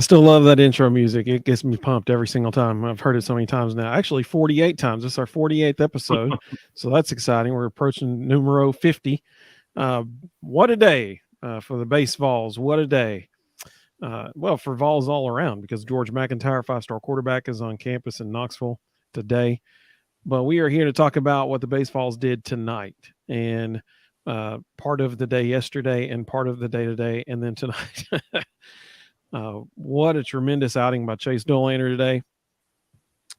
still love that intro music. It gets me pumped every single time. I've heard it so many times now. Actually, 48 times. This is our 48th episode. So that's exciting. We're approaching numero 50. Uh, what a day for the base Vols. What a day. Well, for Vols all around, because George McIntyre, 5-star quarterback, is on campus in Knoxville today. But we are here to talk about what the base Vols did tonight, and part of the day yesterday and part of the day today, and then tonight. What a tremendous outing by Chase Dolander today.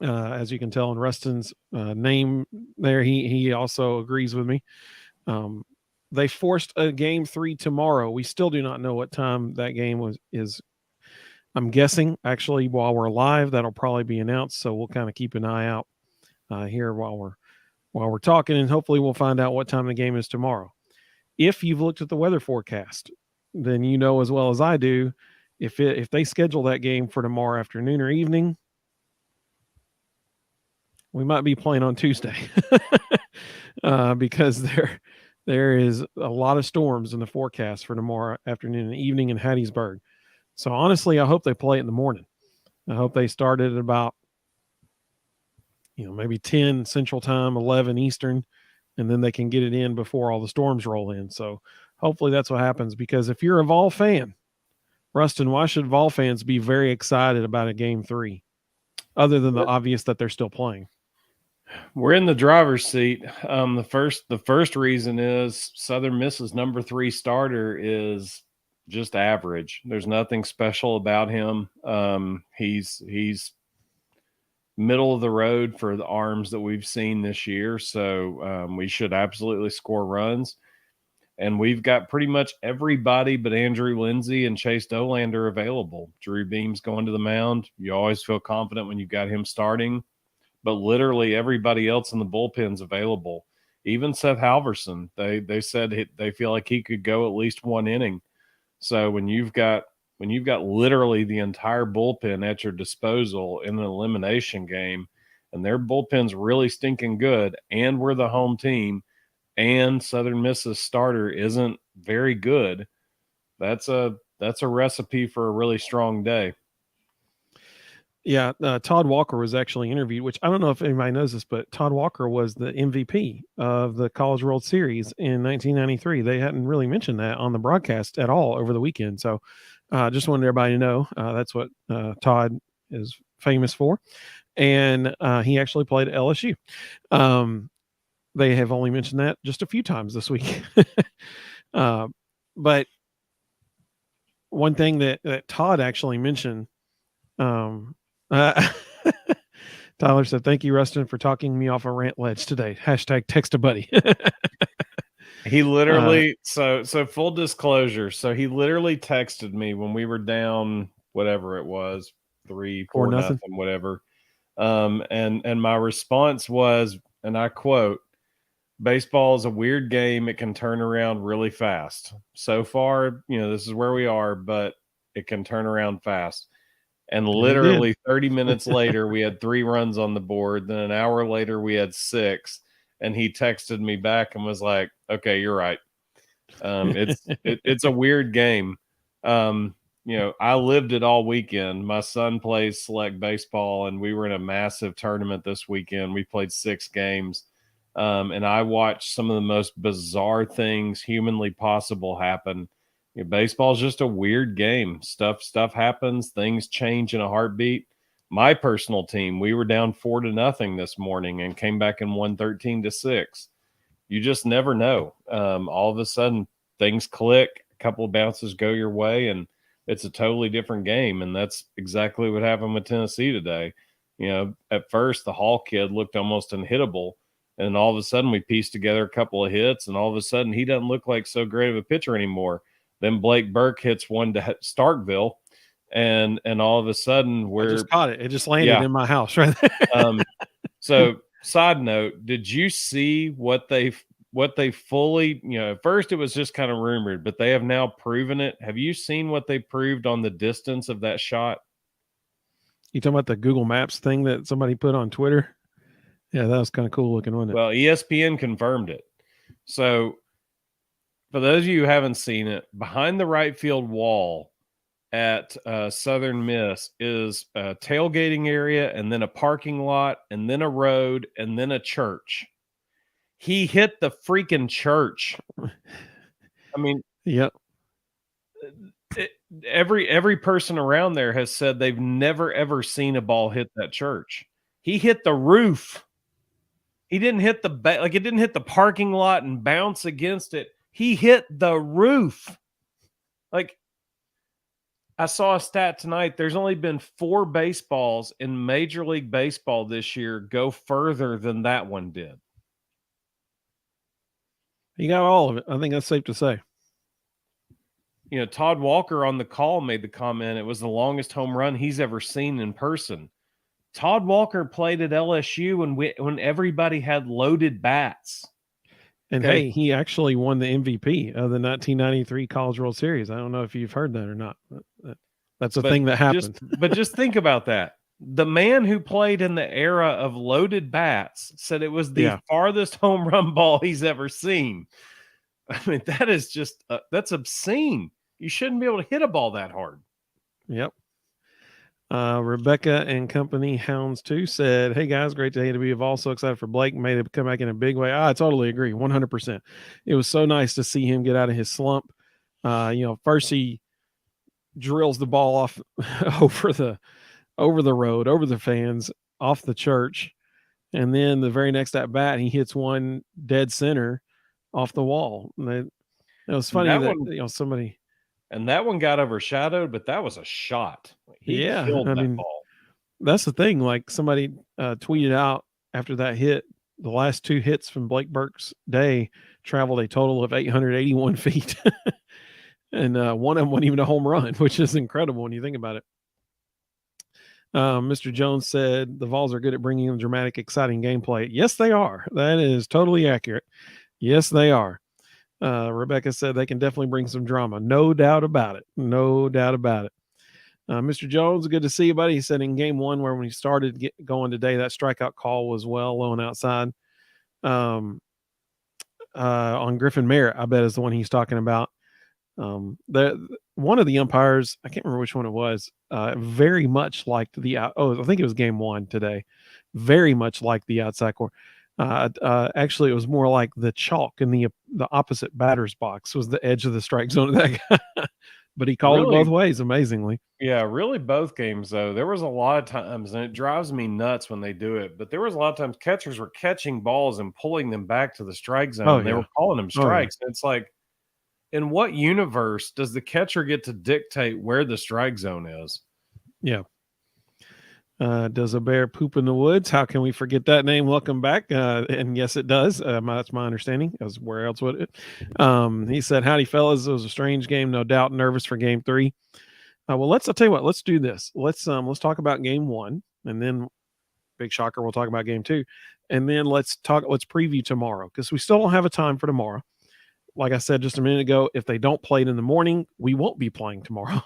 As you can tell in Rustin's name there, he also agrees with me. They forced a game 3 tomorrow. We still do not know what time that game is. I'm guessing actually while we're live, that'll probably be announced. So we'll kind of keep an eye out here while we're talking, and hopefully we'll find out what time the game is tomorrow. If you've looked at the weather forecast, then you know as well as I do, if they schedule that game for tomorrow afternoon or evening, we might be playing on Tuesday because there is a lot of storms in the forecast for tomorrow afternoon and evening in Hattiesburg. So honestly, I hope they play it in the morning. I hope they start it at about maybe 10 Central Time, 11 Eastern, and then they can get it in before all the storms roll in. So hopefully that's what happens, because if you're a Vol fan, Rustin, why should Vol fans be very excited about a game 3, other than the obvious that they're still playing? We're in the driver's seat. The first reason is Southern Miss's number 3 starter is just average. There's nothing special about him. He's middle of the road for the arms that we've seen this year. So we should absolutely score runs. And we've got pretty much everybody but Andrew Lindsay and Chase Dolander available. Drew Beam's going to the mound. You always feel confident when you've got him starting. But literally everybody else in the bullpen's available. Even Seth Halverson, they said they feel like he could go at least 1 inning. So when you've got literally the entire bullpen at your disposal in an elimination game, and their bullpen's really stinking good, and we're the home team, and Southern Miss's starter isn't very good, that's a recipe for a really strong day. Yeah, Todd Walker was actually interviewed, which I don't know if anybody knows this, but Todd Walker was the MVP of the College World Series in 1993. They hadn't really mentioned that on the broadcast at all over the weekend. So just wanted everybody to know that's what Todd is famous for. And he actually played at LSU. They have only mentioned that just a few times this week. But one thing that Todd actually mentioned, Tyler said, "Thank you, Rustin, for talking me off a rant ledge today. Hashtag text a buddy." He literally, so full disclosure. So he literally texted me when we were down, whatever it was, 3-4 nothing, whatever. And my response was, and I quote, "Baseball is a weird game. It can turn around really fast. So far, this is where we are, but it can turn around fast." And literally 30 minutes later, we had 3 runs on the board. Then an hour later, we had 6. And he texted me back and was like, "Okay, you're right. It's a weird game." I lived it all weekend. My son plays select baseball, and we were in a massive tournament this weekend. We played 6 games. And I watched some of the most bizarre things humanly possible happen. Baseball is just a weird game. Stuff happens. Things change in a heartbeat. My personal team, we were down 4-0 this morning and came back and won 13-6. You just never know. All of a sudden, things click. A couple of bounces go your way, and it's a totally different game. And that's exactly what happened with Tennessee today. At first, the Hall kid looked almost unhittable. And all of a sudden, we pieced together a couple of hits, and all of a sudden, he doesn't look like so great of a pitcher anymore. Then Blake Burke hits one to Starkville, and all of a sudden I just caught it. It just landed in my house right there. So, side note, did you see what they fully? At first it was just kind of rumored, but they have now proven it. Have you seen what they proved on the distance of that shot? You talking about the Google Maps thing that somebody put on Twitter? Yeah, that was kind of cool looking, wasn't it? Well, ESPN confirmed it. So, for those of you who haven't seen it, behind the right field wall, at Southern Miss is a tailgating area, and then a parking lot, and then a road, and then a church. He hit the freaking church. I mean, yep. Every person around there has said they've never ever seen a ball hit that church. He hit the roof. He didn't hit the like it didn't hit the parking lot and bounce against it. He hit the roof. Like, I saw a stat tonight. There's only been 4 baseballs in Major League Baseball this year go further than that one did. He got all of it. I think that's safe to say. You know, Todd Walker on the call made the comment it was the longest home run he's ever seen in person. Todd Walker played at LSU when everybody had loaded bats. And hey, he actually won the MVP of the 1993 College World Series. I don't know if you've heard that or not. That's a thing that happened. But just think about that. The man who played in the era of loaded bats said it was the farthest home run ball he's ever seen. I mean, that is just that's obscene. You shouldn't be able to hit a ball that hard. Yep. Rebecca and company Hounds 2 said, "Hey guys, great day to be involved. So excited for Blake. Made it come back in a big way." I totally agree, 100%. It was so nice to see him get out of his slump. First he drills the ball off over the road, over the fans, off the church, and then the very next at bat he hits one dead center off the wall. And it was funny that somebody. And that one got overshadowed, but that was a shot. He killed that ball. That's the thing. Like, somebody tweeted out after that hit, the last 2 hits from Blake Burke's day traveled a total of 881 feet. And one of them wasn't even a home run, which is incredible when you think about it. Mr. Jones said the Vols are good at bringing in dramatic, exciting gameplay. Yes, they are. That is totally accurate. Yes, they are. Rebecca said they can definitely bring some drama. No doubt about it. No doubt about it. Mr. Jones, good to see you, buddy. He said in game 1, where when he started going today, that strikeout call was well low and outside. On Griffin Merritt, I bet is the one he's talking about. One of the umpires, I can't remember which one it was, very much liked I think it was game 1 today. Very much like the outside corner. Actually, it was more like the chalk in the opposite batter's box was the edge of the strike zone of that guy. But he called it both ways, amazingly. Yeah, really both games, though. There was a lot of times, and it drives me nuts when they do it, but there was a lot of times catchers were catching balls and pulling them back to the strike zone. They were calling them strikes. It's like, in what universe does the catcher get to dictate where the strike zone is? Yeah. Does a bear poop in the woods? How can we forget that name? Welcome back. And yes, it does. That's my understanding. As where else would it? He said, "Howdy, fellas. It was a strange game, no doubt. Nervous for game 3. Well, I'll tell you what. Let's do this. Let's talk about game 1, and then big shocker. We'll talk about game 2, and then let's preview tomorrow, because we still don't have a time for tomorrow. Like I said just a minute ago, if they don't play it in the morning, we won't be playing tomorrow.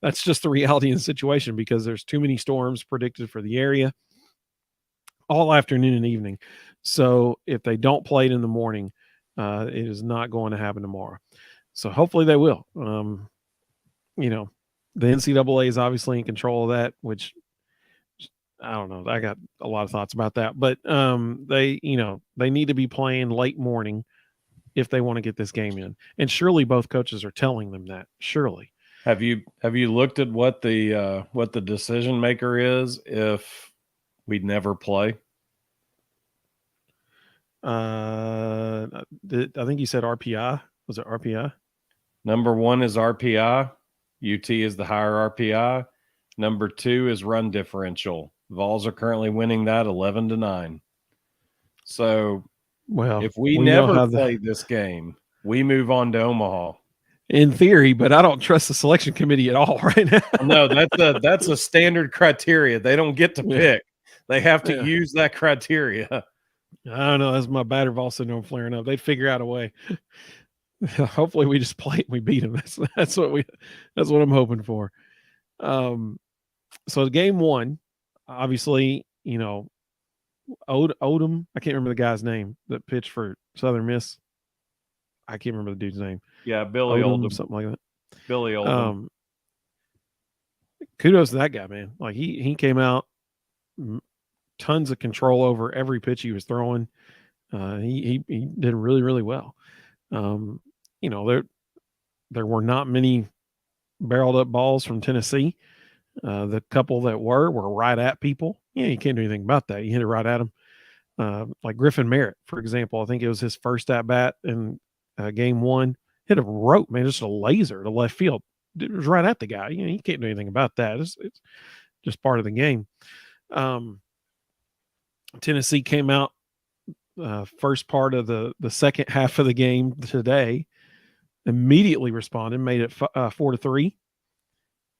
That's just the reality of the situation, because there's too many storms predicted for the area all afternoon and evening. So if they don't play it in the morning, it is not going to happen tomorrow. So hopefully they will. The NCAA is obviously in control of that, which I don't know. I got a lot of thoughts about that, but they need to be playing late morning if they want to get this game in. And surely both coaches are telling them that. Surely. Have you looked at what the decision maker is if we never play? I think you said RPI. Was it RPI? Number 1 is RPI. UT is the higher RPI. Number 2 is run differential. Vols are currently winning that 11-9. So, well, if we never play this game, we move on to Omaha. In theory, but I don't trust the selection committee at all right now. No, that's a standard criteria. They don't get to pick. They have to use that criteria. I don't know. That's my batter Vol syndrome flaring up. They'd figure out a way. Hopefully we just play and we beat them. That's what I'm hoping for. So game 1, obviously, Odom, I can't remember the guy's name that pitched for Southern Miss. I can't remember the dude's name. Yeah, Billy Oldham. Something like that. Billy Oldham. kudos to that guy, man. Like he came out tons of control over every pitch he was throwing. He did really really well. Um, there were not many barreled up balls from Tennessee. The couple that were right at people. Yeah, you can't do anything about that. You hit it right at them. Like Griffin Merritt, for example, I think it was his first at bat in game one. Hit a rope, man, just a laser to left field. It was right at the guy. You can't do anything about that. It's just part of the game. Tennessee came out first part of the second half of the game today, immediately responded, made it 4-3.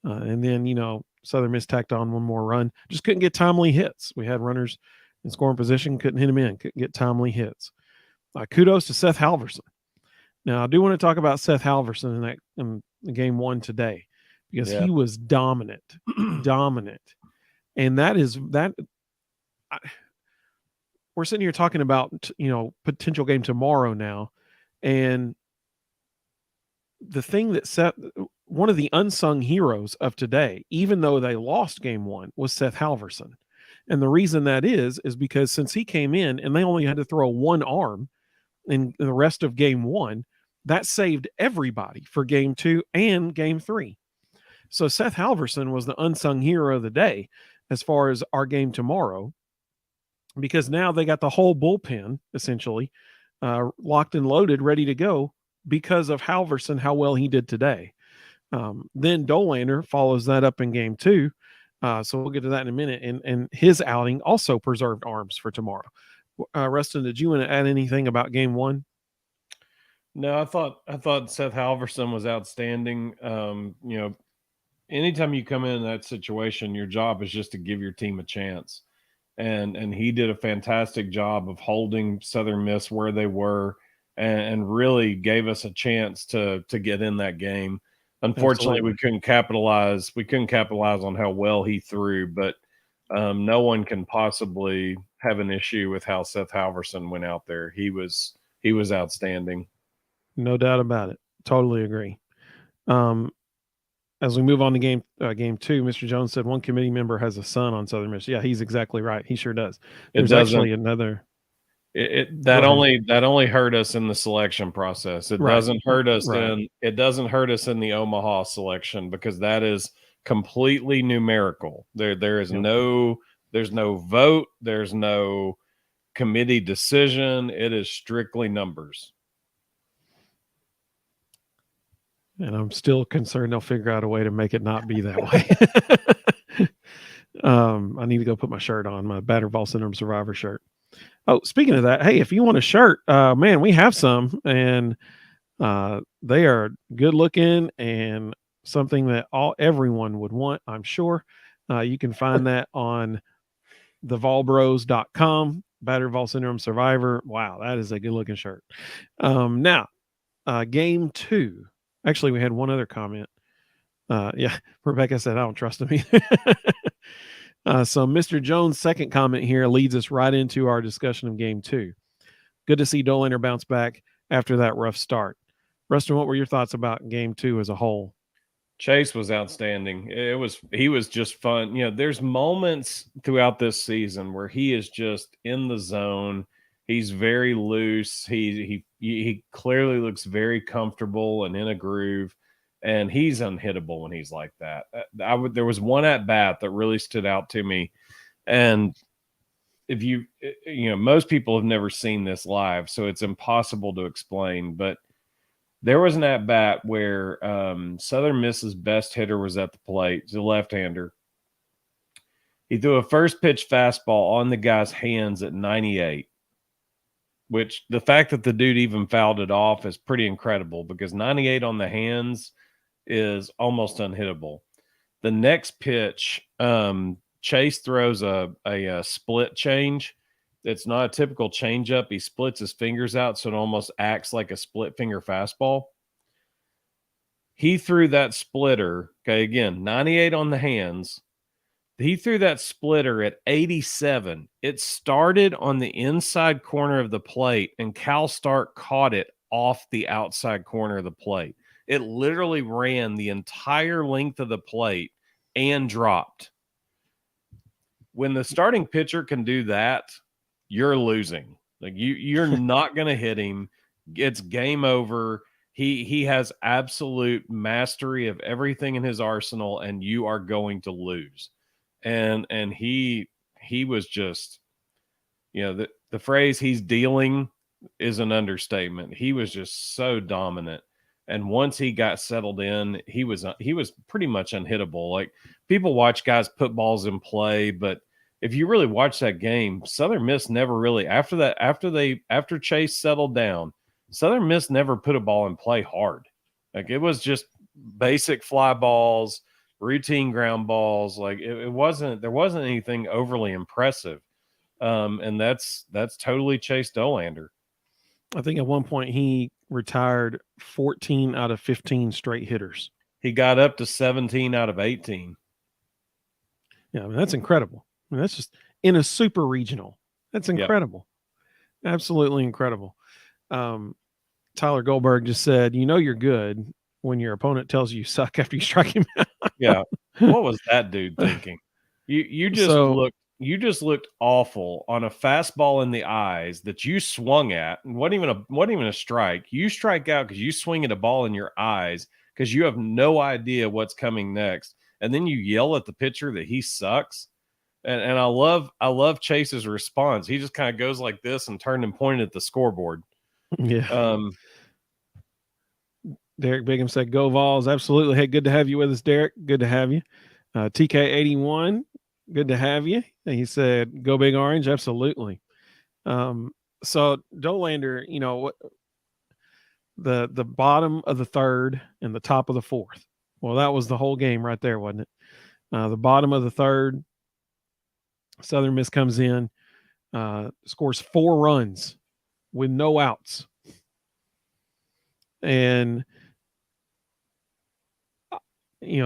And then, Southern Miss tacked on one more run. Just couldn't get timely hits. We had runners in scoring position, couldn't hit them in, couldn't get timely hits. Kudos to Seth Halverson. Now, I do want to talk about Seth Halverson in game one today because he was dominant, dominant. And we're sitting here talking about, potential game tomorrow now. And the thing that one of the unsung heroes of today, even though they lost game one, was Seth Halverson. And the reason that is because since he came in and they only had to throw one arm in the rest of game one, that saved everybody for game two and game three. So Seth Halverson was the unsung hero of the day as far as our game tomorrow, because now they got the whole bullpen essentially locked and loaded, ready to go because of Halverson, how well he did today. Then Dolander follows that up in game two. So we'll get to that in a minute. And his outing also preserved arms for tomorrow. Rustin, did you want to add anything about game one? No, I thought Seth Halverson was outstanding. Anytime you come in that situation, your job is just to give your team a chance. And he did a fantastic job of holding Southern Miss where they were and really gave us a chance to get in that game. Unfortunately, we couldn't capitalize. We couldn't capitalize on how well he threw, but no one can possibly have an issue with how Seth Halverson went out there. He was outstanding. No doubt about it. Totally agree. As we move on to game two, Mr. Jones said one committee member has a son on Southern Miss. Yeah, he's exactly right. He sure does. There's actually another. That only hurt us in the selection process. It doesn't hurt us it doesn't hurt us in the Omaha selection because that is completely numerical. There's no vote, there's no committee decision. It is strictly numbers. And I'm still concerned they'll figure out a way to make it not be that way. I need to go put my shirt on, my Battered Vol Syndrome Survivor shirt. Oh, speaking of that, hey, if you want a shirt, man, we have some, and they are good looking and something that everyone would want, I'm sure. You can find that on thevolbros.com, Battered Vol Syndrome Survivor. Wow, that is a good looking shirt. Now, game two. Actually, we had one other comment. Rebecca said, I don't trust him either. So Mr. Jones' second comment here leads us right into our discussion of game two. Good to see Dolander bounce back after that rough start. Rustin, what were your thoughts about game two as a whole? Chase was outstanding. He was just fun. There's moments throughout this season where he is just in the zone. He's very loose. He clearly looks very comfortable and in a groove, and he's unhittable when he's like that. There was one at bat that really stood out to me, and if most people have never seen this live, so it's impossible to explain. But there was an at bat where Southern Miss's best hitter was at the plate. He's a left-hander. He threw a first pitch fastball on the guy's hands at 98. Which the fact that the dude even fouled it off is pretty incredible because 98 on the hands is almost unhittable. The next pitch, Chase throws a split change. It's not a typical changeup. He splits his fingers out, so it almost acts like a split finger fastball. He threw that splitter, okay, again, 98 on the hands. He threw that splitter at 87. It started on the inside corner of the plate, and Cal Stark caught it off the outside corner of the plate. It literally ran the entire length of the plate and dropped. When the starting pitcher can do that, you're losing. Like you're not going to hit him. It's game over. He has absolute mastery of everything in his arsenal, and you are going to lose. And he was just, the phrase "he's dealing" is an understatement. He was just so dominant. And once he got settled in, he was pretty much unhittable. Like, people watch guys put balls in play, but if you really watch that game, Southern Miss never really, after Chase settled down, Southern Miss never put a ball in play hard. Like, it was just basic fly balls, routine ground balls. Like, there wasn't anything overly impressive. And that's totally Chase Dolander. I think at one point he retired 14 out of 15 straight hitters. He got up to 17 out of 18. Yeah, I mean, that's incredible. I mean, that's just in a super regional. That's incredible. Yep. Absolutely incredible. Tyler Goldberg just said, you're good when your opponent tells you suck after you strike him out. Yeah. What was that dude thinking? You just looked awful on a fastball in the eyes that you swung at, and wasn't even a strike. You strike out because you swing at a ball in your eyes because you have no idea what's coming next, and then you yell at the pitcher that he sucks. And I love Chase's response. He just kind of goes like this and turned and pointed at the scoreboard. Yeah. Derek Bigham said, "Go Vols!" Absolutely. Hey, good to have you with us, Derek. Good to have you. TK81, good to have you. And he said, "Go Big Orange!" Absolutely. So Dolander, the bottom of the third and the top of the fourth. Well, that was the whole game right there, wasn't it? The bottom of the third, Southern Miss comes in, scores 4 runs with no outs. And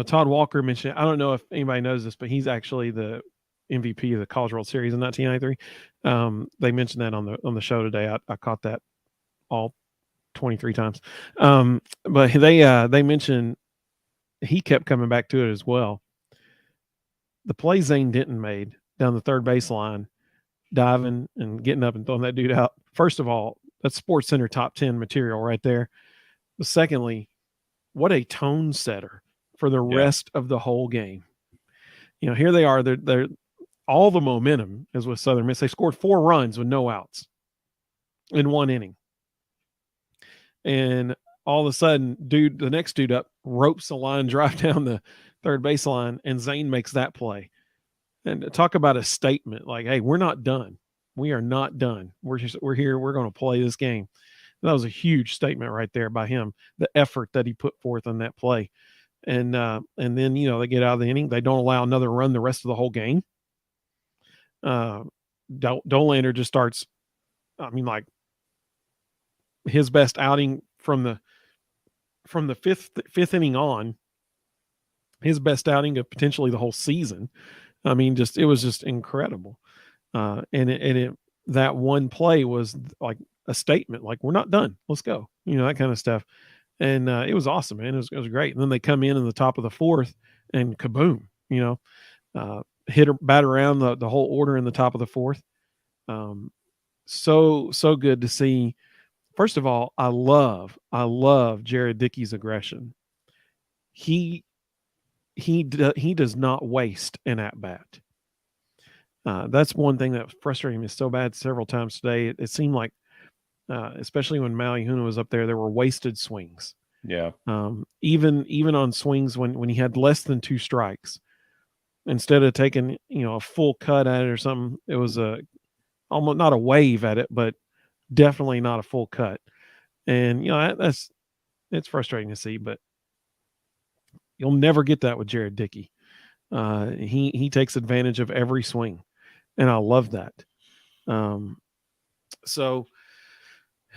Todd Walker mentioned, I don't know if anybody knows this, but he's actually the MVP of the College World Series in 1993. They mentioned that on the show today. I caught that all 23 times. But they mentioned he kept coming back to it as well. The play Zane Denton made down the third baseline, diving and getting up and throwing that dude out. First of all, that's Sports Center top 10 material right there. But secondly, what a tone setter for the rest of the whole game. Here they are. They're all the momentum is with Southern Miss. They scored 4 runs with no outs in 1 inning. And all of a sudden, the next dude up ropes a line drive down the third baseline, and Zane makes that play. And talk about a statement like, hey, we're not done. We are not done. We're here. We're going to play this game. And that was a huge statement right there by him, the effort that he put forth on that play. And then, they get out of the inning. They don't allow another run the rest of the whole game. Dolander just starts, like his best outing from the fifth inning on, his best outing of potentially the whole season. It was just incredible. And that one play was like a statement, like, we're not done. Let's go. That kind of stuff. And it was awesome, man. It was great. And then they come in the top of the fourth and kaboom, bat around the whole order in the top of the fourth. So good to see. First of all, I love Jared Dickey's aggression. He does not waste an at-bat. That's one thing that frustrated me so bad several times today. It seemed like, especially when Maui Huna was up there were wasted swings. Yeah. Even on swings when he had less than 2 strikes, instead of taking, a full cut at it or something, it was almost not a wave at it, but definitely not a full cut. And, it's frustrating to see, but you'll never get that with Jared Dickey. He takes advantage of every swing, and I love that. So,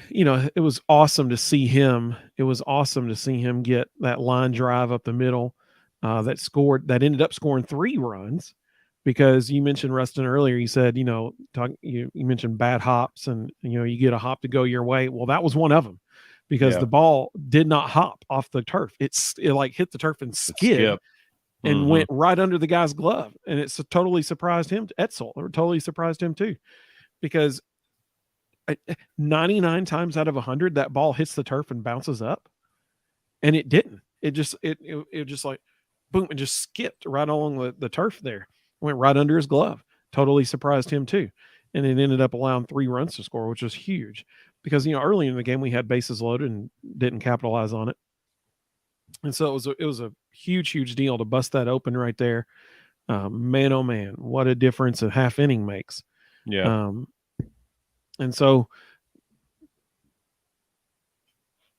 it was awesome to see him. It was awesome to see him get that line drive up the middle that ended up scoring 3 runs, because you mentioned Rustin earlier. You said, you mentioned bad hops, and, you get a hop to go your way. Well, that was one of them, because the ball did not hop off the turf. It like hit the turf and skid. and went right under the guy's glove. And it's totally surprised him, Etzel, or totally surprised him too, because 99 times out of 100, that ball hits the turf and bounces up. And it didn't. It just like, boom, it just skipped right along the turf there. Went right under his glove. Totally surprised him too. And it ended up allowing 3 runs to score, which was huge because, early in the game we had bases loaded and didn't capitalize on it. And so it was a huge, huge deal to bust that open right there. Man, oh man, what a difference a half inning makes. Yeah. And so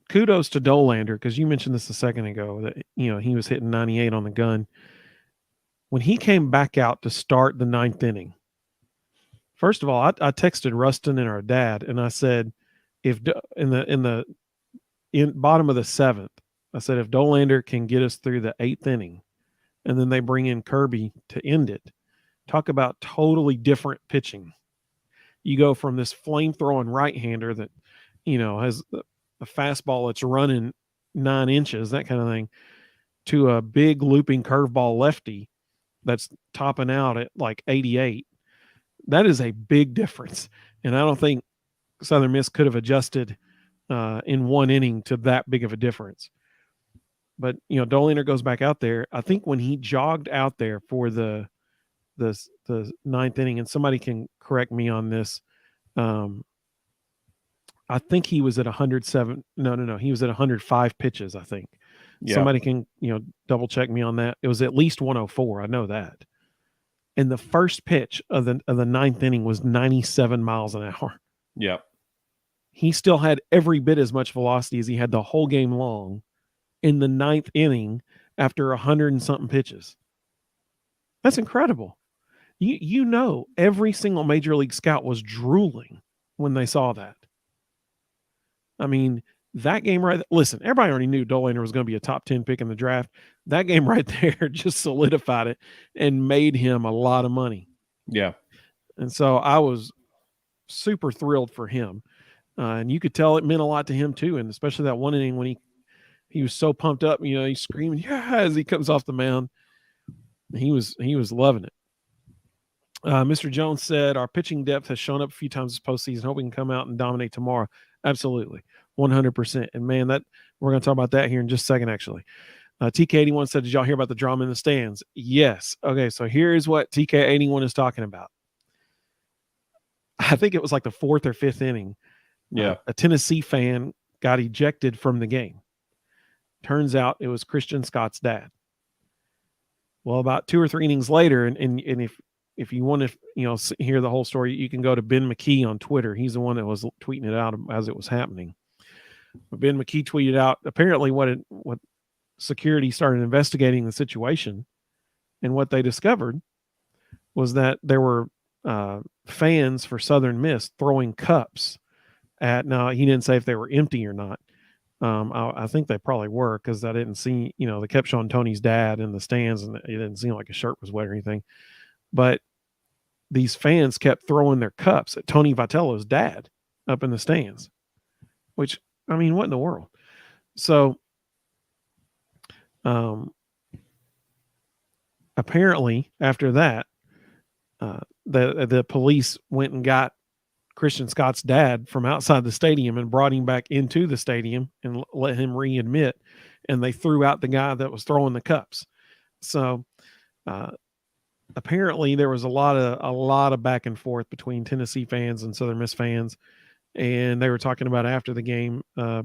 kudos to Dolander, because you mentioned this a second ago that, he was hitting 98 on the gun. When he came back out to start the 9th inning, first of all, I texted Rustin and our dad, and I said, if in the bottom of the 7th, I said, if Dolander can get us through the 8th inning, and then they bring in Kirby to end it, talk about totally different pitching. You go from this flame-throwing right-hander that, has a fastball that's running 9 inches, that kind of thing, to a big looping curveball lefty that's topping out at like 88. That is a big difference. And I don't think Southern Miss could have adjusted in 1 inning to that big of a difference. But, Dolander goes back out there. I think when he jogged out there for the 9th inning, and somebody can correct me on this, I think he was at 107. No. He was at 105 pitches, I think. Yeah. Somebody can, double check me on that. It was at least 104. I know that. And the first pitch of the 9th inning was 97 miles an hour. Yeah. He still had every bit as much velocity as he had the whole game long in the 9th inning after 100 and something pitches. That's incredible. Every single major league scout was drooling when they saw that. I mean, that game listen, everybody already knew Dolander was going to be a top 10 pick in the draft. That game right there just solidified it and made him a lot of money. Yeah. And so I was super thrilled for him. And you could tell it meant a lot to him too. And especially that 1 inning when he was so pumped up, he's screaming, yeah, as he comes off the mound. He was loving it. Mr. Jones said, our pitching depth has shown up a few times this postseason. Hope we can come out and dominate tomorrow. Absolutely. 100%. And man, we're going to talk about that here in just a second, actually. TK81 said, did y'all hear about the drama in the stands? Yes. Okay, so here's what TK81 is talking about. I think it was like the 4th or 5th inning. Yeah. A Tennessee fan got ejected from the game. Turns out it was Christian Scott's dad. Well, about 2 or 3 innings later, and if you want to hear the whole story, you can go to Ben McKee on Twitter. He's the one that was tweeting it out as it was happening. But Ben McKee tweeted out apparently what security started investigating the situation, and what they discovered was that there were fans for Southern Miss throwing cups at. Now he didn't say if they were empty or not. I think they probably were, because I didn't see, they kept showing Tony's dad in the stands, and it didn't seem like his shirt was wet or anything. But these fans kept throwing their cups at Tony Vitello's dad up in the stands, which, I mean, what in the world? So apparently after that, the police went and got Christian Scott's dad from outside the stadium and brought him back into the stadium and let him readmit, and they threw out the guy that was throwing the cups. So apparently there was a lot of back and forth between Tennessee fans and Southern Miss fans, and they were talking about after the game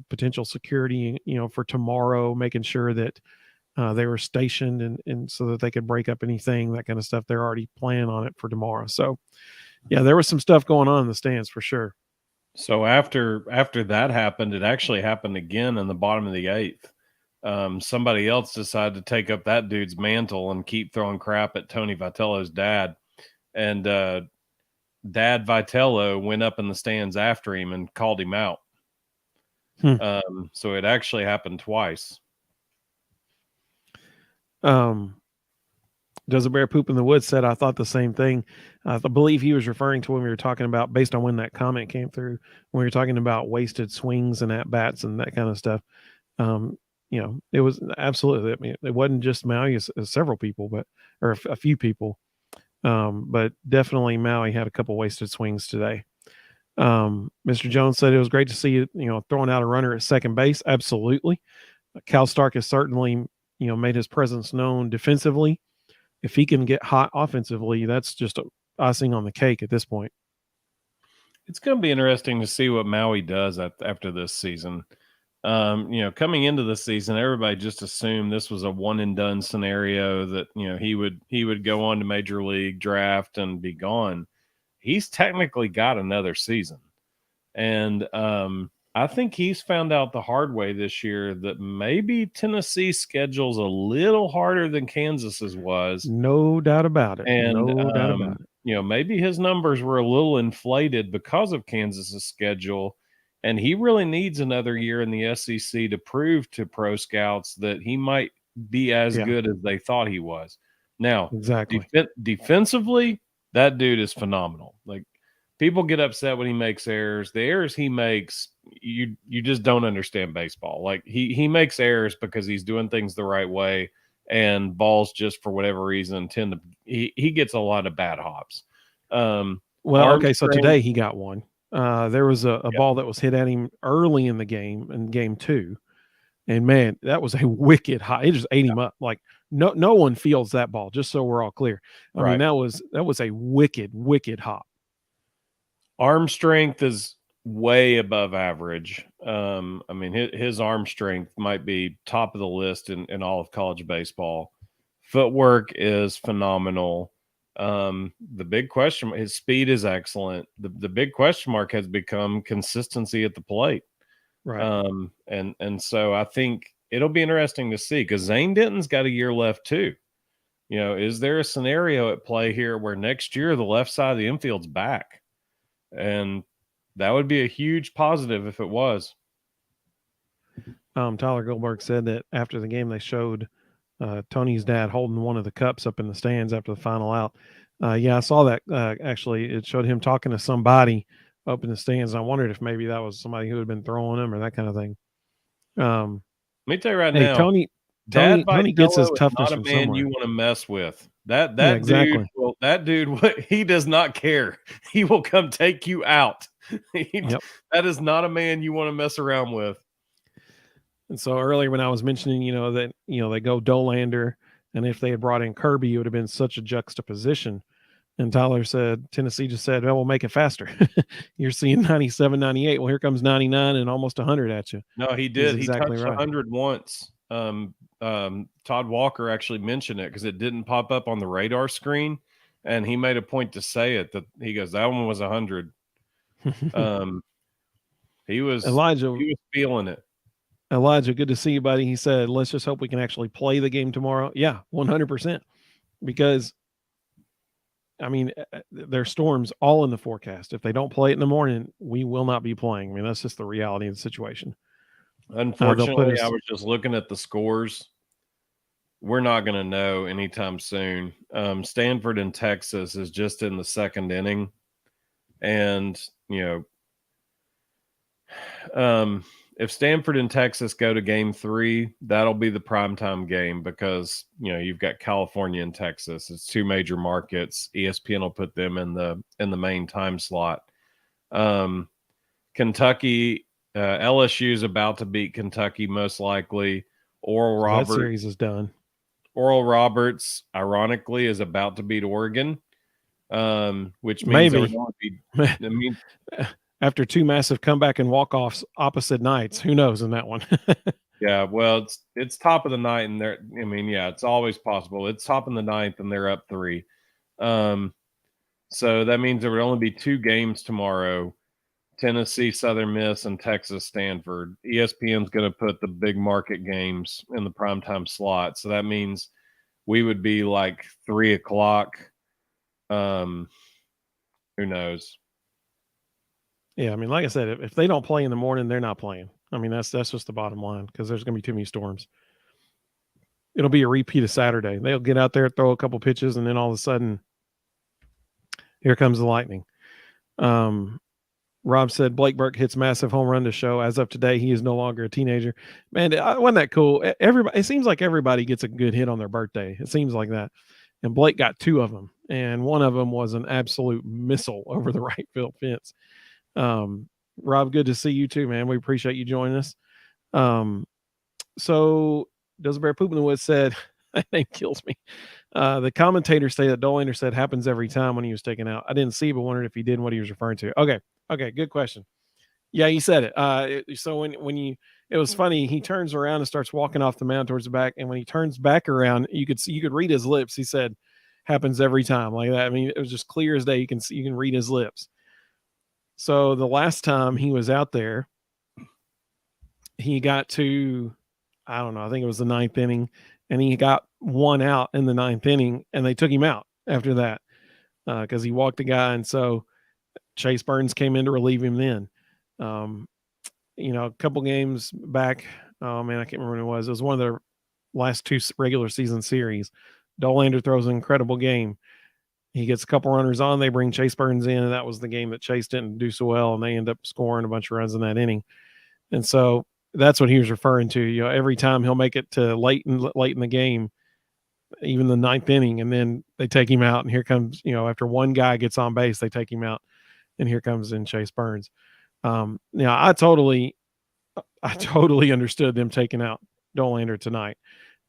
potential security, for tomorrow, making sure that they were stationed and so that they could break up anything, that kind of stuff. They're already planning on it for tomorrow. So yeah, there was some stuff going on in the stands for sure. So after that happened, it actually happened again in the bottom of the 8th. Somebody else decided to take up that dude's mantle and keep throwing crap at Tony Vitello's dad. And Dad Vitello went up in the stands after him and called him out. So it actually happened twice. Does a bear poop in the woods said, I thought the same thing. I believe he was referring to when we were talking about, based on when that comment came through, when we were talking about wasted swings and at bats and that kind of stuff. it was absolutely. I mean, it wasn't just Maui, as several people, or a few people, but definitely Maui had a couple wasted swings today. Mr. Jones said it was great to see you, throwing out a runner at second base. Absolutely, Cal Stark has certainly made his presence known defensively. If he can get hot offensively, that's just icing on the cake at this point. It's going to be interesting to see what Maui does after this season. Coming into the season, everybody just assumed this was a one and done scenario, that he would go on to major league draft and be gone. He's technically got another season, and I think he's found out the hard way this year that maybe Tennessee's schedule's a little harder than Kansas's was. No doubt about it. And No doubt about it. maybe his numbers were a little inflated because of Kansas's schedule. And he really needs another year in the SEC to prove to pro scouts that he might be as good as they thought he was. Now, exactly. Defensively, that dude is phenomenal. Like, people get upset when he makes errors. The errors he makes, you just don't understand baseball. Like, he makes errors because he's doing things the right way, and balls, just for whatever reason, he gets a lot of bad hops. Okay, so today he got one. There was a ball that was hit at him early in the game, in game 2, and man, that was a wicked high. It just ate him up. Like, no one feels that ball. Just so we're all clear. I mean, that was a wicked hop. Arm strength is way above average. I mean, his arm strength might be top of the list in all of college baseball. Footwork is phenomenal. The big question, his speed is excellent. The big question mark has become consistency at the plate. Right. And so I think it'll be interesting to see, because Zane Denton's got a year left too. Is there a scenario at play here where next year the left side of the infield's back? And that would be a huge positive if it was. Tyler Goldberg said that after the game they showed Tony's dad holding one of the cups up in the stands after the final out. Yeah, I saw that. Actually, it showed him talking to somebody up in the stands. I wondered if maybe that was somebody who had been throwing him or that kind of thing. Let me tell you right now, Tony gets his toughness not a from man somewhere. You want to mess with. That exactly. dude, he does not care. He will come take you out. That is not a man you want to mess around with. And so earlier when I was mentioning, that they go Dolander, and if they had brought in Kirby, it would have been such a juxtaposition. And Tyler said, Tennessee just said, well, we'll make it faster. You're seeing 97, 98. Well, here comes 99 and almost 100 at you. No, he did. He touched 100 once. Todd Walker actually mentioned it because it didn't pop up on the radar screen, and he made a point to say it, that he goes, that one was 100. He was feeling it. Elijah, good to see you, buddy. He said, let's just hope we can actually play the game tomorrow. Yeah, 100%. Because, I mean, there's storms all in the forecast. If they don't play it in the morning, we will not be playing. I mean, that's just the reality of the situation. Unfortunately, I was just looking at the scores. We're not going to know anytime soon. Stanford and Texas is just in the second inning. And, if Stanford and Texas go to game 3, that'll be the primetime game, because, you've got California and Texas. It's 2 major markets. ESPN will put them in the main time slot. Kentucky, LSU is about to beat Kentucky, most likely. That series is done. Oral Roberts, ironically, is about to beat Oregon, which means maybe. After 2 massive comeback and walk-offs opposite nights, who knows in that one? Yeah, well, it's top of the night, and it's always possible. It's top of the ninth, and they're up 3. So that means there would only be 2 games tomorrow: Tennessee, Southern Miss, and Texas, Stanford. ESPN's going to put the big market games in the primetime slot, so that means we would be like 3 o'clock. Who knows? Yeah, I mean, like I said, if they don't play in the morning, they're not playing. I mean, that's just the bottom line, because there's going to be too many storms. It'll be a repeat of Saturday. They'll get out there, throw a couple pitches, and then all of a sudden, here comes the lightning. Rob said Blake Burke hits massive home run to show. As of today, he is no longer a teenager. Man, wasn't that cool? Everybody, it seems like everybody gets a good hit on their birthday. It seems like that. And Blake got 2 of them, and one of them was an absolute missile over the right field fence. Rob, good to see you too, man. We appreciate you joining us. So Does a Bear Poop in the Woods said, that name kills me. The commentators say that Dolander said happens every time when he was taken out. I didn't see, but wondered if he did and what he was referring to. Okay, good question. Yeah, he said it. So when it was funny, he turns around and starts walking off the mound towards the back, and when he turns back around, you could read his lips. He said, "Happens every time," like that. I mean, it was just clear as day. You can read his lips. So the last time he was out there, he got to, I don't know, I think it was the 9th inning, and he got 1 out in the 9th inning, and they took him out after that because he walked a guy, and so Chase Burns came in to relieve him then. A couple games back, oh man, I can't remember when it was. It was one of the last 2 regular season series. Dolander throws an incredible game. He gets a couple runners on. They bring Chase Burns in, and that was the game that Chase didn't do so well, and they end up scoring a bunch of runs in that inning. And so that's what he was referring to. Every time he'll make it to late in the game, even the 9th inning, and then they take him out, and here comes, after one guy gets on base, they take him out, and here comes in Chase Burns. I totally understood them taking out Dolander tonight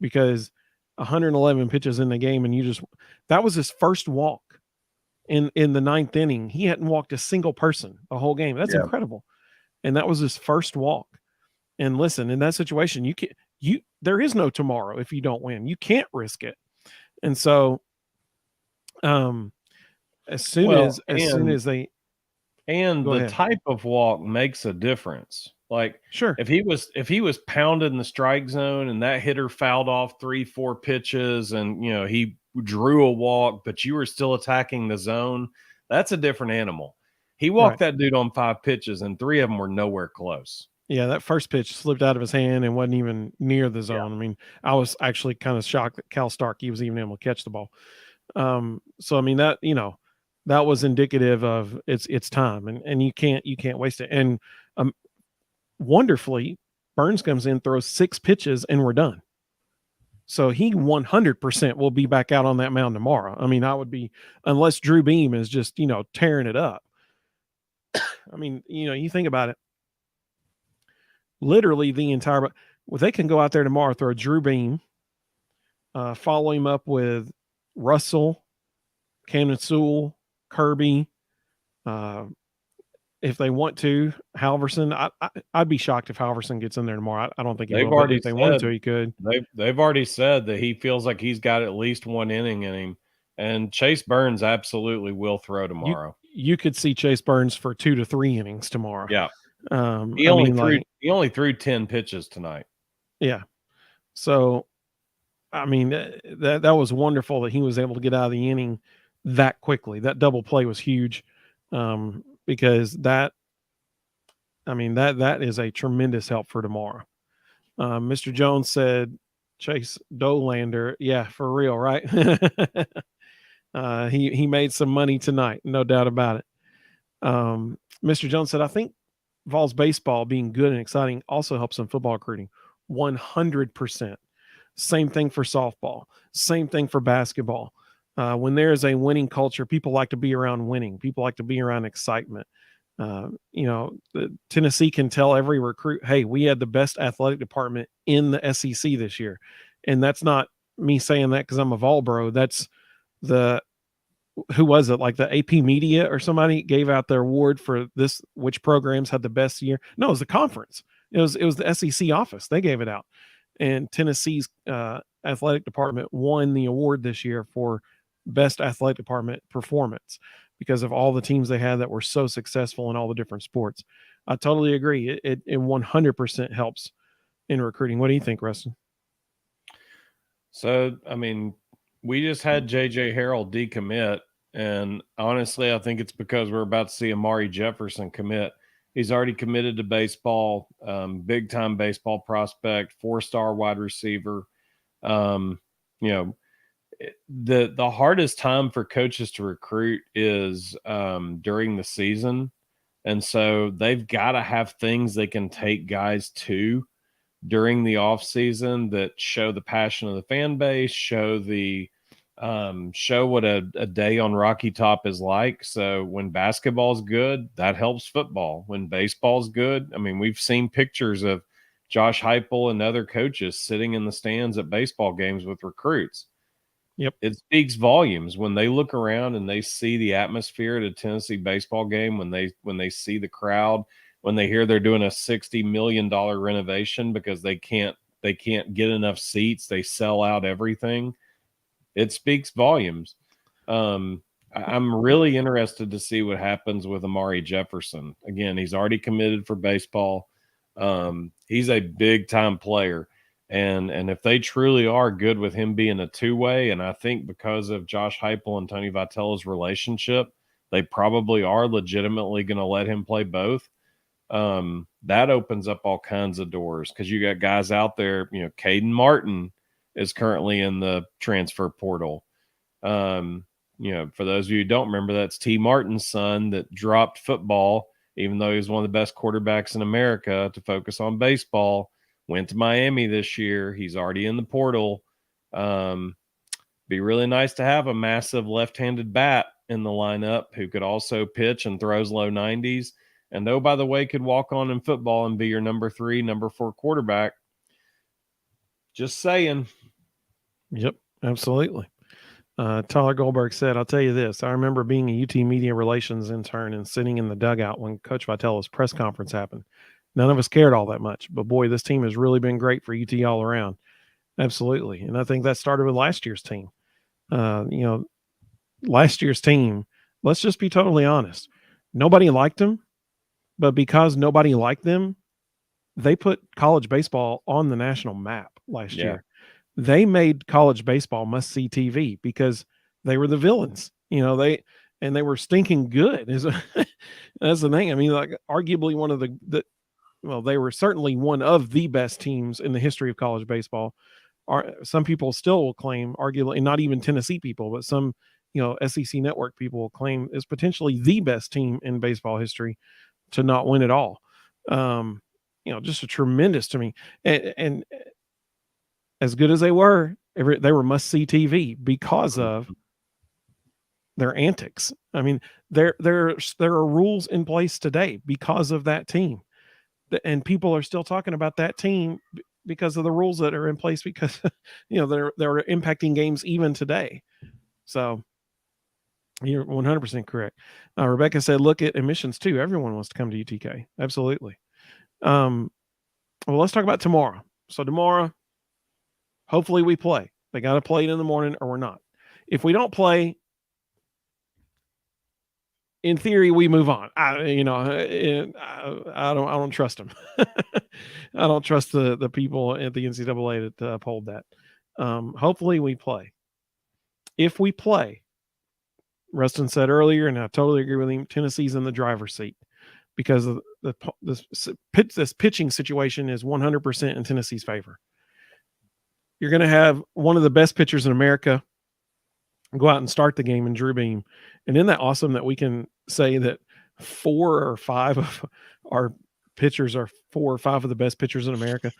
because 111 pitches in the game, and that was his first walk in the 9th inning. He hadn't walked a single person the whole game. That's incredible. And that was his first walk. And listen, in that situation, there is no tomorrow if you don't win. You can't risk it. And so, as soon as they, and the type of walk makes a difference. Like, sure, if he was pounded in the strike zone and that hitter fouled off 3-4 pitches, and he drew a walk, but you were still attacking the zone, that's a different animal. He walked that dude on 5 pitches, and 3 of them were nowhere close. Yeah, that first pitch slipped out of his hand and wasn't even near the zone. Yeah. I mean, I was actually kind of shocked that Cal Starkey was even able to catch the ball. So I mean, that was indicative of it's time, and you can't waste it. And wonderfully, Burns comes in, throws 6 pitches, and we're done. So he 100% will be back out on that mound tomorrow. I mean, I would be, unless Drew Beam is just tearing it up. I mean, you think about it. Literally the entire, they can go out there tomorrow, throw Drew Beam, follow him up with Russell, Camden Sewell, Kirby, if they want to, Halverson. I'd be shocked if Halverson gets in there tomorrow. I don't think he will. But if they wanted to, he could. They've already said that he feels like he's got at least 1 inning in him, and Chase Burns absolutely will throw tomorrow. You could see Chase Burns for 2 to 3 innings tomorrow. Yeah. He only threw 10 pitches tonight. Yeah. So, I mean, that was wonderful that he was able to get out of the inning that quickly. That double play was huge, because that is a tremendous help for tomorrow. Mr. Jones said, Chase Dolander. Yeah, for real, right? He made some money tonight, no doubt about it. Mr. Jones said, I think Vols baseball being good and exciting also helps in football recruiting. 100%. Same thing for softball. Same thing for basketball. When there is a winning culture, people like to be around winning. People like to be around excitement. Tennessee can tell every recruit, hey, we had the best athletic department in the SEC this year. And that's not me saying that because I'm a Vol bro. That's who was it? Like the AP Media or somebody gave out their award for this, which programs had the best year. No, it was the conference. It was the SEC office. They gave it out. And Tennessee's athletic department won the award this year for best athletic department performance because of all the teams they had that were so successful in all the different sports. I totally agree. It 100% helps in recruiting. What do you think, Rustin? So, I mean, we just had J.J. Harrell decommit, and honestly, I think it's because we're about to see Amari Jefferson commit. He's already committed to baseball, big-time baseball prospect, 4-star wide receiver. The hardest time for coaches to recruit is during the season. And so they've got to have things they can take guys to during the off season that show the passion of the fan base, show what a day on Rocky Top is like. So when basketball's good, that helps football. When baseball's good, I mean, we've seen pictures of Josh Heupel and other coaches sitting in the stands at baseball games with recruits. Yep. It speaks volumes when they look around and they see the atmosphere at a Tennessee baseball game, when they see the crowd, when they hear they're doing a $60 million renovation because they can't get enough seats, they sell out everything. It speaks volumes. I'm really interested to see what happens with Amari Jefferson. Again, he's already committed for baseball. He's a big time player. And if they truly are good with him being a two-way, and I think because of Josh Heupel and Tony Vitello's relationship, they probably are legitimately going to let him play both. That opens up all kinds of doors because you got guys out there. Caden Martin is currently in the transfer portal. For those of you who don't remember, that's T. Martin's son that dropped football, even though he was one of the best quarterbacks in America, to focus on baseball. Went to Miami this year. He's already in the portal. Be really nice to have a massive left-handed bat in the lineup who could also pitch and throws low 90s. And oh, by the way, could walk on in football and be your number 3, number 4 quarterback. Just saying. Yep, absolutely. Tyler Goldberg said, I'll tell you this. I remember being a UT media relations intern and sitting in the dugout when Coach Vitello's press conference happened. None of us cared all that much, but boy, this team has really been great for UT all around. Absolutely. And I think that started with last year's team. Last year's team, let's just be totally honest. Nobody liked them, but because nobody liked them, they put college baseball on the national map last year. They made college baseball must-see TV because they were the villains. They were stinking good. That's the thing. I mean, like arguably one of they were certainly one of the best teams in the history of college baseball. Some people still will claim, arguably, not even Tennessee people, but some, SEC network people will claim is potentially the best team in baseball history to not win it all. Just a tremendous to me. And as good as they were must-see TV because of their antics. I mean, there are rules in place today because of that team, and people are still talking about that team because of the rules that are in place because they're impacting games even today. So you're 100% correct. Rebecca said, "Look at admissions too. Everyone wants to come to UTK. Absolutely." Well, let's talk about tomorrow. So tomorrow, hopefully we play. They got to play it in the morning or we're not. If we don't play, in theory, we move on. I don't trust them. I don't trust the people at the NCAA to uphold that. Hopefully we play. If we play, Rustin said earlier, and I totally agree with him, Tennessee's in the driver's seat because of this pitching situation is 100% in Tennessee's favor. You're going to have one of the best pitchers in America go out and start the game in Drew Beam. And isn't that awesome that we can say that 4 or 5 of our pitchers are 4 or 5 of the best pitchers in America?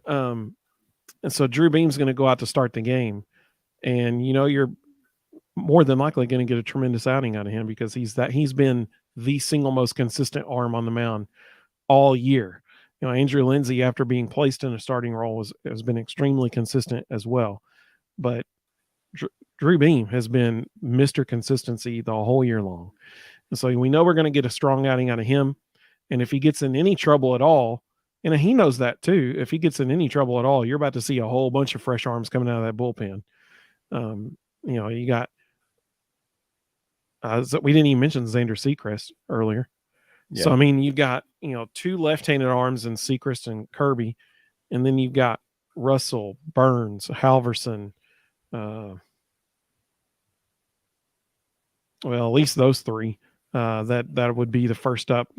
And so Drew Beam's going to go out to start the game. And, you're more than likely going to get a tremendous outing out of him because he's been the single most consistent arm on the mound all year. Andrew Lindsay, after being placed in a starting role, has been extremely consistent as well. But Drew Beam has been Mr. Consistency the whole year long. And so we know we're going to get a strong outing out of him. And if he gets in any trouble at all, and he knows that too, if he gets in any trouble at all, you're about to see a whole bunch of fresh arms coming out of that bullpen. You got, we didn't even mention Xander Sechrest earlier. Yeah. So, I mean, you've got, 2 left-handed arms in Sechrest and Kirby. And then you've got Russell, Burns, Halverson, at least those 3. That would be the first up.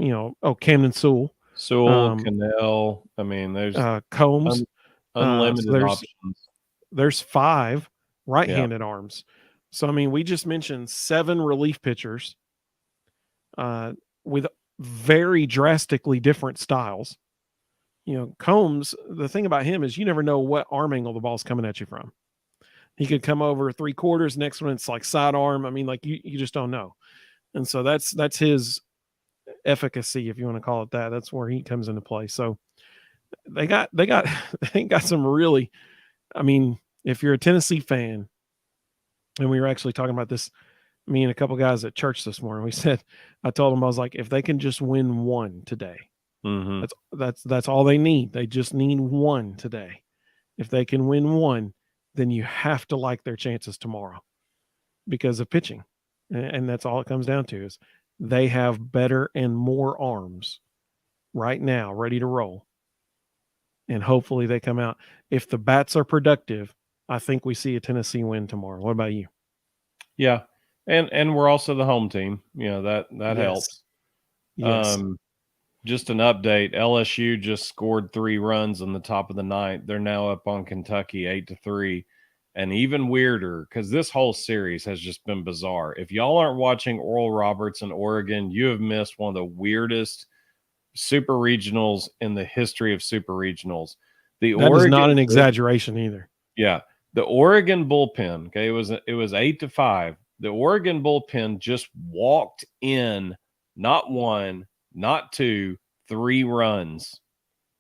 Camden Sewell, Cannell. I mean, there's Combs, unlimited options. There's 5 right-handed arms. So I mean, we just mentioned 7 relief pitchers, with very drastically different styles. Combs, the thing about him is you never know what arm angle the ball's coming at you from. He could come over 3/4. Next one, it's like sidearm. I mean, like you just don't know. And so that's his efficacy, if you want to call it that. That's where he comes into play. So they got they got some really, I mean, if you're a Tennessee fan, and we were actually talking about this, me and a couple guys at church this morning, I told them, I was like, if they can just win one today, that's all they need. They just need one today. If they can win one, then you have to like their chances tomorrow because of pitching. And that's all it comes down to is they have better and more arms right now ready to roll. And hopefully they come out. If the bats are productive, I think we see a Tennessee win tomorrow. What about you? Yeah. And we're also the home team. That helps. Yes. Just an update. LSU just scored 3 runs in the top of the ninth. They're now up on Kentucky 8-3. And even weirder, because this whole series has just been bizarre. If y'all aren't watching Oral Roberts in Oregon, you have missed one of the weirdest super regionals in the history of super regionals. That is not an exaggeration either. Yeah. The Oregon bullpen, okay, it was 8-5. The Oregon bullpen just walked in not 1, not 2, 3 runs.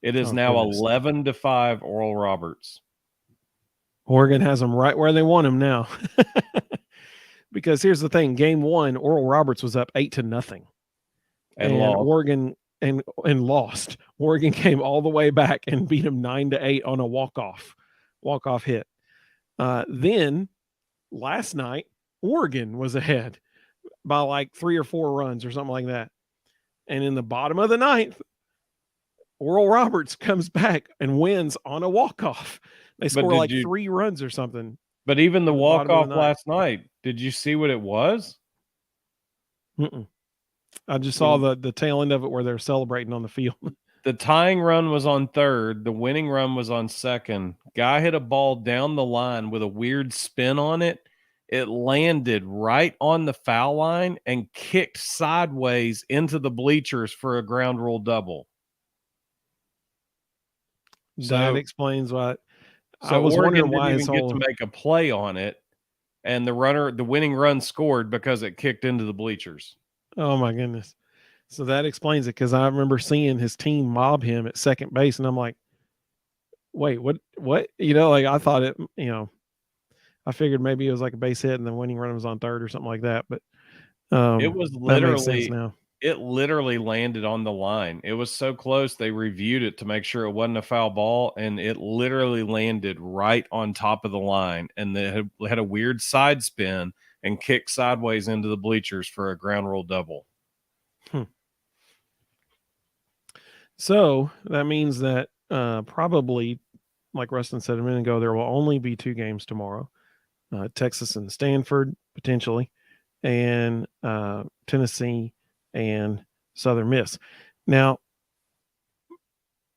It is now 11-5 Oral Roberts. Oregon has them right where they want them now. Because here's the thing, game 1, Oral Roberts was up 8-0. And lost. Oregon and lost. Oregon came all the way back and beat them 9-8 on a walk-off hit. Then last night, Oregon was ahead by like 3 or 4 runs or something like that. And in the bottom of the ninth, Oral Roberts comes back and wins on a walk-off. They score like 3 runs or something. But even the walk-off last night, did you see what it was? I just saw the tail end of it where they're celebrating on the field. The tying run was on third. The winning run was on second. Guy hit a ball down the line with a weird spin on it. It landed right on the foul line and kicked sideways into the bleachers for a ground rule double. That explains why. So I was wondering why didn't even get to make a play on it, and the winning run scored because it kicked into the bleachers. Oh my goodness! So that explains it, because I remember seeing his team mob him at second base, and I'm like, wait, what? Like I thought it. I figured maybe it was like a base hit and the winning run was on third or something like that. But it was literally now. It literally landed on the line. It was so close, they reviewed it to make sure it wasn't a foul ball, and it literally landed right on top of the line, and it had a weird side spin and kicked sideways into the bleachers for a ground rule double. So that means that probably, like Rustin said a minute ago, there will only be 2 games tomorrow. Texas and Stanford, potentially, and Tennessee and Southern Miss. Now,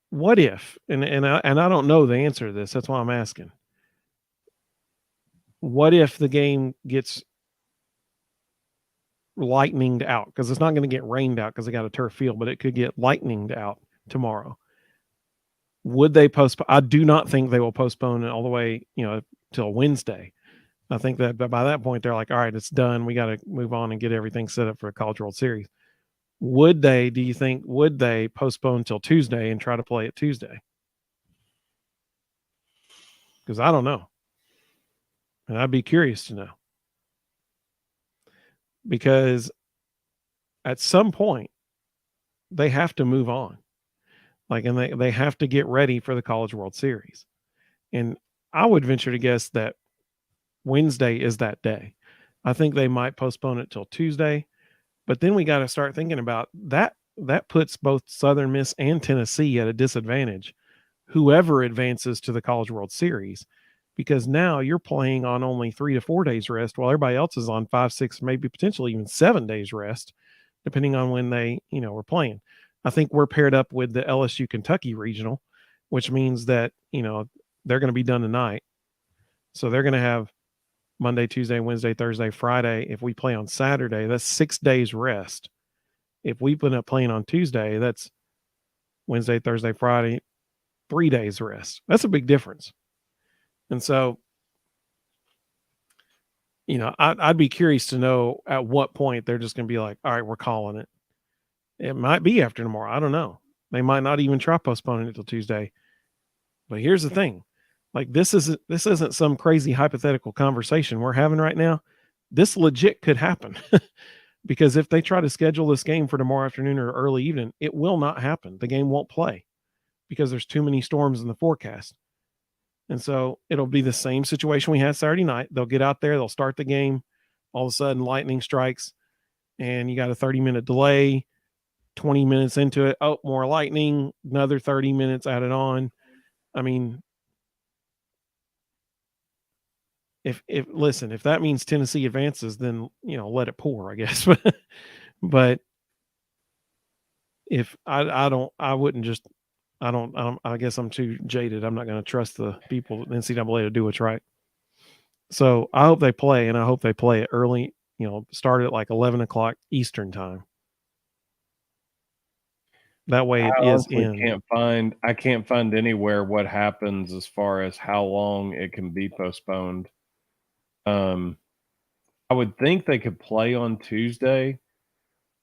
what if, and I don't know the answer to this, that's why I'm asking. What if the game gets lightninged out? Because it's not going to get rained out because they got a turf field, but it could get lightninged out tomorrow. Would they postpone? I do not think they will postpone it all the way, till Wednesday. I think that by that point they're like, all right, it's done. We got to move on and get everything set up for a College World Series. Do you think they postpone till Tuesday and try to play it Tuesday? Because I don't know. And I'd be curious to know. Because at some point they have to move on. And they have to get ready for the College World Series. And I would venture to guess that Wednesday is that day. I think they might postpone it till Tuesday, but then we got to start thinking about that. That puts both Southern Miss and Tennessee at a disadvantage, whoever advances to the College World Series, because now you're playing on only 3 to 4 days rest while everybody else is on 5, 6, maybe potentially even 7 days rest, depending on when they, were playing. I think we're paired up with the LSU Kentucky regional, which means that, they're going to be done tonight. So they're going to have Monday, Tuesday, Wednesday, Thursday, Friday. If we play on Saturday, that's 6 days rest. If we end up playing on Tuesday, that's Wednesday, Thursday, Friday, 3 days rest. That's a big difference. And so, I'd be curious to know at what point they're just going to be like, all right, we're calling it. It might be after tomorrow. I don't know. They might not even try postponing it till Tuesday. But here's the thing. Like this isn't some crazy hypothetical conversation we're having right now. This legit could happen. Because if they try to schedule this game for tomorrow afternoon or early evening, it will not happen. The game won't play because there's too many storms in the forecast. And so it'll be the same situation we had Saturday night. They'll get out there, they'll start the game. All of a sudden, lightning strikes, and you got a 30-minute delay. 20 minutes into it, oh, more lightning, another 30 minutes added on. I mean, if that means Tennessee advances, then let it pour, I guess. But if I guess I'm too jaded. I'm not going to trust the people at NCAA to do what's right. So I hope they play, and I hope they play it early. Start at like 11 o'clock Eastern time. That way it is in. I can't find anywhere what happens as far as how long it can be postponed. I would think they could play on Tuesday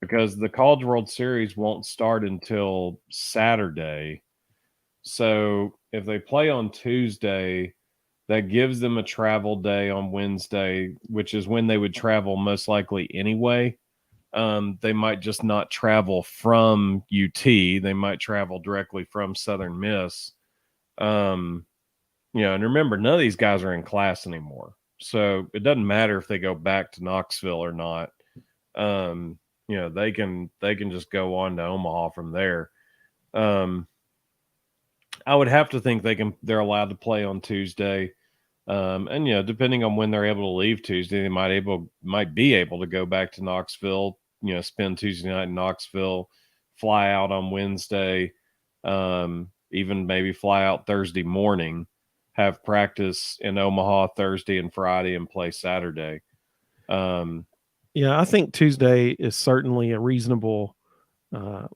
because the College World Series won't start until Saturday. So if they play on Tuesday, that gives them a travel day on Wednesday, which is when they would travel most likely anyway. They might just not travel from UT. They might travel directly from Southern Miss. And remember, none of these guys are in class anymore. So it doesn't matter if they go back to Knoxville or not. They can just go on to Omaha from there. I would have to think they're allowed to play on Tuesday. And depending on when they're able to leave Tuesday, they might be able to go back to Knoxville, spend Tuesday night in Knoxville, fly out on Wednesday, even maybe fly out Thursday morning, have practice in Omaha Thursday and Friday, and play Saturday. Yeah, I think Tuesday is certainly a reasonable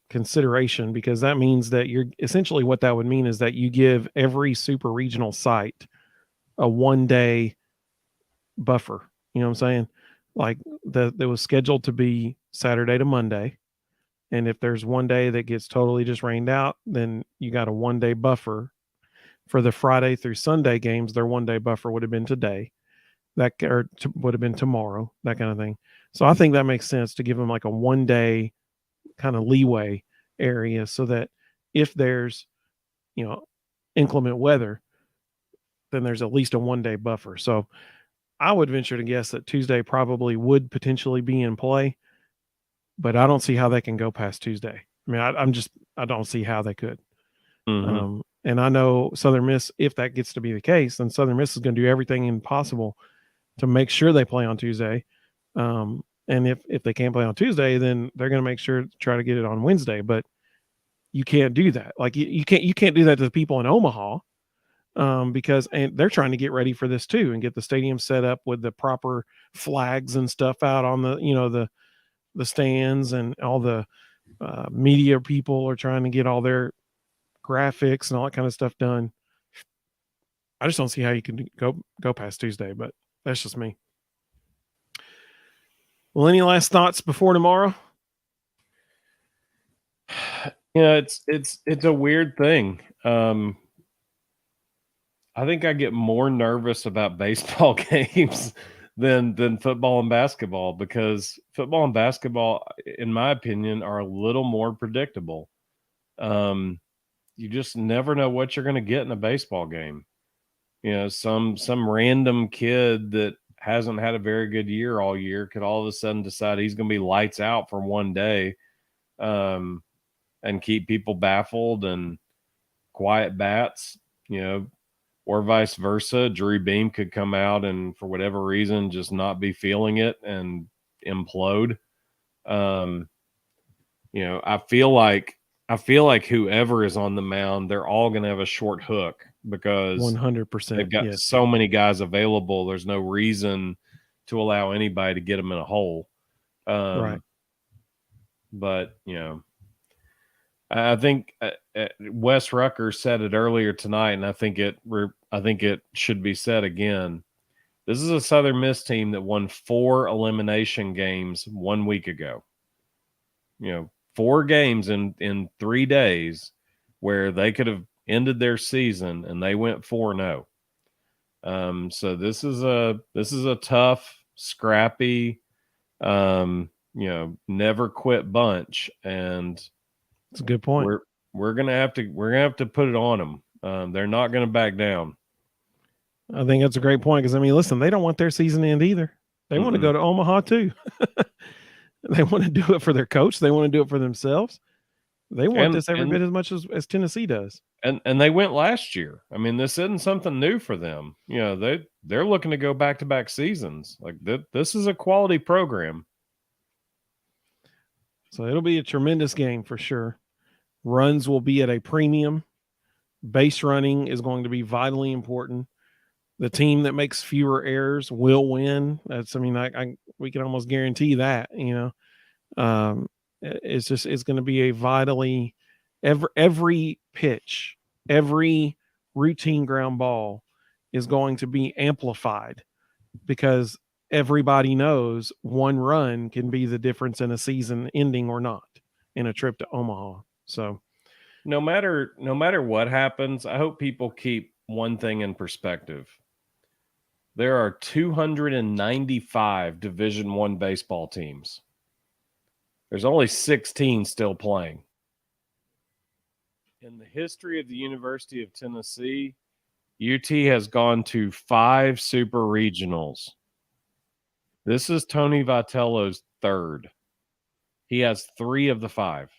consideration, because that means that you're essentially, what that would mean is that you give every super regional site a 1-day buffer. You know what I'm saying? Like that was scheduled to be Saturday to Monday. And if there's one day that gets totally just rained out, then you got a 1-day buffer. For the Friday through Sunday games, their 1-day buffer would have been today. Would have been tomorrow, that kind of thing. So I think that makes sense to give them like a 1-day kind of leeway area, so that if there's, inclement weather, then there's at least a 1-day buffer. So I would venture to guess that Tuesday probably would potentially be in play, but I don't see how they can go past Tuesday. I mean, I don't see how they could. Mm-hmm. And I know Southern Miss, if that gets to be the case, then Southern Miss is going to do everything impossible to make sure they play on Tuesday. And if they can't play on Tuesday, then they're going to make sure to try to get it on Wednesday. But you can't do that. Like you can't do that to the people in Omaha, because they're trying to get ready for this too, and get the stadium set up with the proper flags and stuff out on the stands, and all the media people are trying to get all their graphics and all that kind of stuff done. I just don't see how you can go past Tuesday, but that's just me. Well, any last thoughts before tomorrow? It's a weird thing. I think I get more nervous about baseball games than football and basketball, because football and basketball, in my opinion, are a little more predictable. You just never know what you're going to get in a baseball game. Some random kid that hasn't had a very good year all year could all of a sudden decide he's going to be lights out for one day, and keep people baffled and quiet bats, or vice versa. Drew Beam could come out and, for whatever reason, just not be feeling it and implode. I feel like whoever is on the mound, they're all going to have a short hook, because 100%. they've got so many guys available. There's no reason to allow anybody to get them in a hole. Right. but I think Wes Rucker said it earlier tonight, and I think it should be said again. This is a Southern Miss team that won 4 elimination games 1 week ago. 4 games in 3 days where they could have ended their season, and they went 4-0. So this is a tough, scrappy, never quit bunch, and it's a good point. We're gonna have to put it on them. They're not gonna back down. I think that's a great point because listen, they don't want their season to end either. They want to go to Omaha too. They want to do it for their coach. They want to do it for themselves. They want this every bit as much as Tennessee does. And they went last year. This isn't something new for them. They're looking to go back-to-back seasons. Like this is a quality program. So it'll be a tremendous game for sure. Runs will be at a premium. Base running is going to be vitally important. The team that makes fewer errors will win. That's, we can almost guarantee that, it's going to be a vitally every pitch, every routine ground ball is going to be amplified because everybody knows one run can be the difference in a season ending or not in a trip to Omaha. So no matter what happens, I hope people keep one thing in perspective. There are 295 Division I baseball teams. There's only 16 still playing. In the history of the University of Tennessee, UT has gone to 5 super regionals. This is Tony Vitello's 3rd. He has 3 of the 5.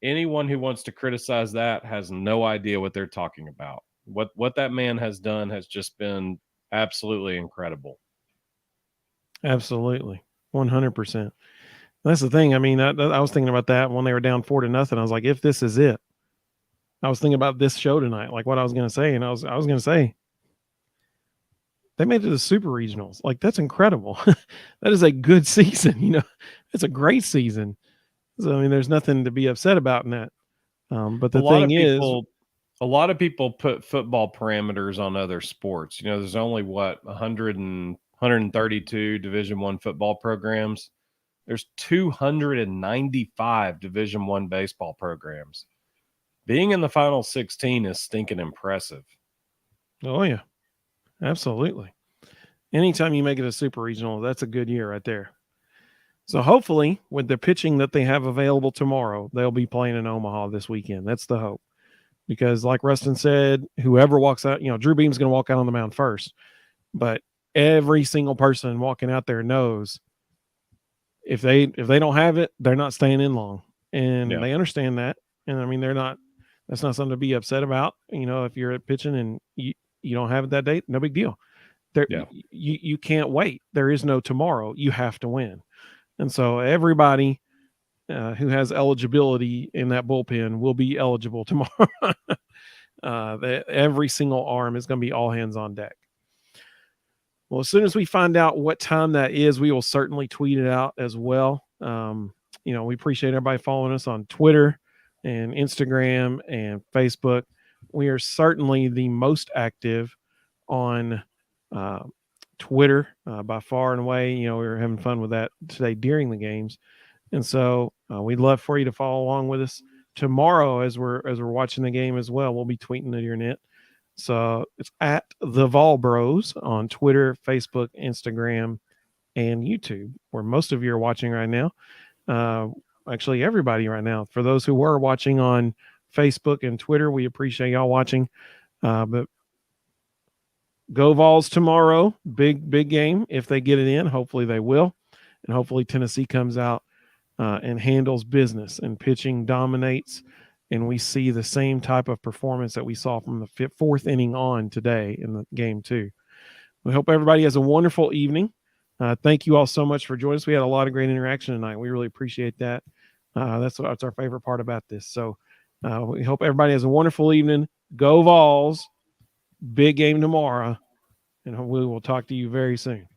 Anyone who wants to criticize that has no idea what they're talking about. What that man has done has just been absolutely incredible. Absolutely. 100%. That's the thing. I was thinking about that when they were down 4-0. I was like, if this is it, I was thinking about this show tonight, like what I was going to say. And I was going to say, they made it to the super regionals. Like, that's incredible. That is a good season. It's a great season. So, there's nothing to be upset about in that. But the thing is, a lot of people put football parameters on other sports. There's only 132 Division I football programs. There's 295 Division I baseball programs. Being in the final 16 is stinking impressive. Oh yeah, absolutely. Anytime you make it a super regional, that's a good year right there. So hopefully with the pitching that they have available tomorrow, they'll be playing in Omaha this weekend. That's the hope. Because like Rustin said, whoever walks out, Drew Beam's going to walk out on the mound first. But every single person walking out there knows if they don't have it, they're not staying in long. And they understand that. And that's not something to be upset about. If you're pitching and you don't have it that day, no big deal. You can't wait. There is no tomorrow. You have to win. And so everybody who has eligibility in that bullpen will be eligible tomorrow. Every single arm is going to be all hands on deck. Well, as soon as we find out what time that is, we will certainly tweet it out as well. We appreciate everybody following us on Twitter and Instagram and Facebook. We are certainly the most active on Twitter by far and away. We were having fun with that today during the games. And so we'd love for you to follow along with us tomorrow as we're watching the game as well. We'll be tweeting at your net. So it's at the Vol Bros on Twitter, Facebook, Instagram, and YouTube, where most of you are watching right now. Actually, everybody right now. For those who were watching on Facebook and Twitter, we appreciate y'all watching. But go Vols tomorrow. Big game if they get it in. Hopefully they will. And hopefully Tennessee comes out and handles business and pitching dominates. And we see the same type of performance that we saw from the 4th inning on today in the game 2. We hope everybody has a wonderful evening. Thank you all so much for joining us. We had a lot of great interaction tonight. We really appreciate that. That's our favorite part about this. So we hope everybody has a wonderful evening. Go Vols. Big game tomorrow. And we will talk to you very soon.